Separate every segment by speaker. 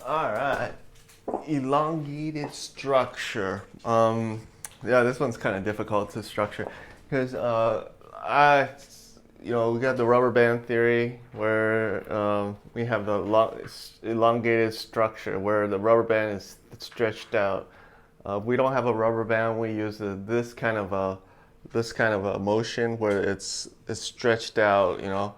Speaker 1: All right. Elongated structure. Yeah, this one's kind of difficult to structure because we got the rubber band theory where we have the elongated structure where the rubber band is stretched out. We don't have a rubber band. We use this kind of a motion where it's stretched out.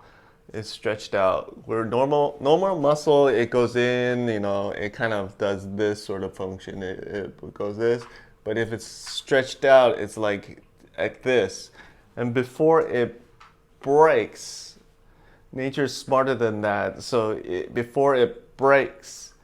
Speaker 1: It's stretched out. Where normal muscle, it goes in, it kind of does this sort of function. It goes this, but if it's stretched out, it's like this. And before it breaks, nature's smarter than that. So before it breaks,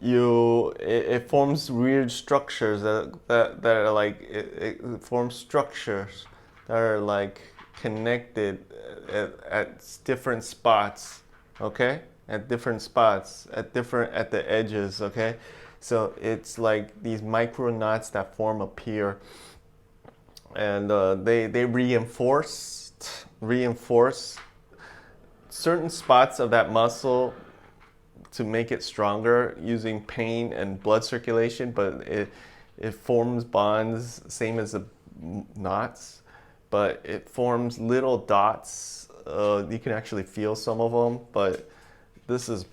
Speaker 1: it forms weird structures that are like it forms structures that are like connected at different spots, okay, at different spots at the edges, okay. So it's like these micro knots that form up here, and they reinforce certain spots of that muscle to make it stronger using pain and blood circulation, but it forms bonds same as the knots, but it forms little dots. You can actually feel some of them, but this is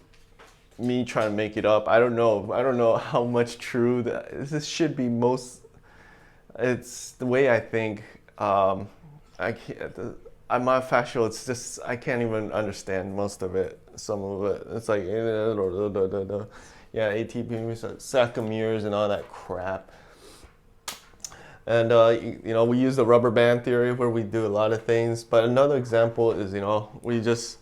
Speaker 1: me trying to make it up. I don't know how much true that this should be. It's the way I think. I can't. I'm not factual. It's just I can't even understand most of it. Some of it. It's like yeah, ATP, sarcomeres, and all that crap. And we use the rubber band theory where we do a lot of things. But another example is we just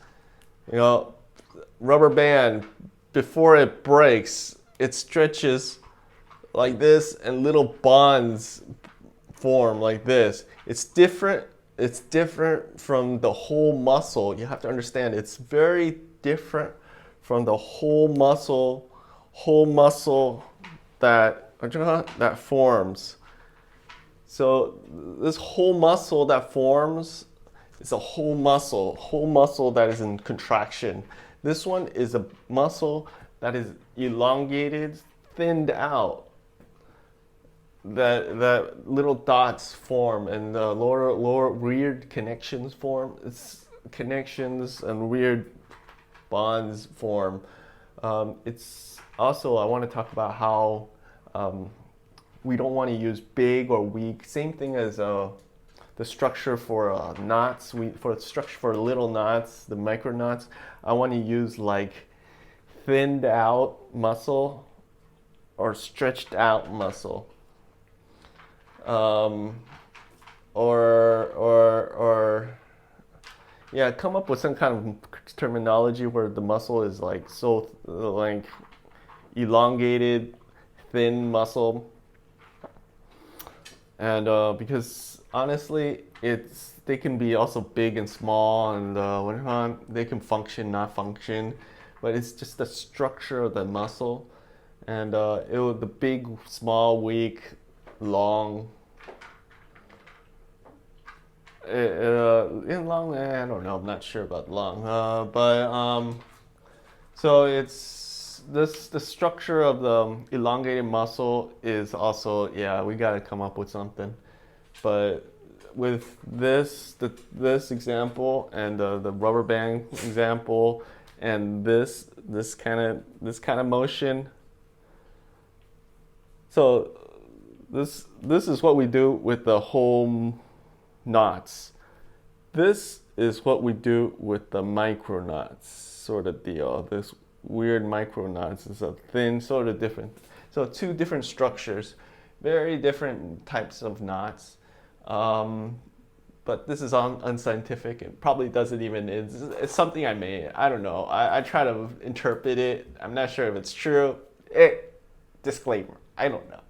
Speaker 1: rubber band, before it breaks, it stretches like this, and little bonds form like this. It's different from the whole muscle. You have to understand, it's very different from the whole muscle that forms. So this whole muscle that forms is a whole muscle that is in contraction. This one is a muscle that is elongated, thinned out. That little dots form, and the lower weird connections form. It's connections and weird bonds form. It's also, I want to talk about how we don't want to use big or weak. Same thing as the structure for knots. For the structure for little knots, the micro knots, I want to use like thinned out muscle or stretched out muscle. Yeah, come up with some kind of terminology where the muscle is like so like elongated, thin muscle. And because honestly, they can be also big and small, and they can function, not function, but it's just the structure of the muscle, and the big, small, weak, long. In long, I don't know. I'm not sure about long, so it's the structure of the elongated muscle is also, yeah, we got to come up with something. But with this example and the rubber band example and this kind of motion, so this is what we do with the whole knots. This is what we do with the micro knots sort of deal. This weird micro knots is a thin, sort of different. So two different structures, very different types of knots. But this is unscientific. It probably doesn't even, it's something I made. I don't know. I try to interpret it. I'm not sure if it's true. Disclaimer, I don't know.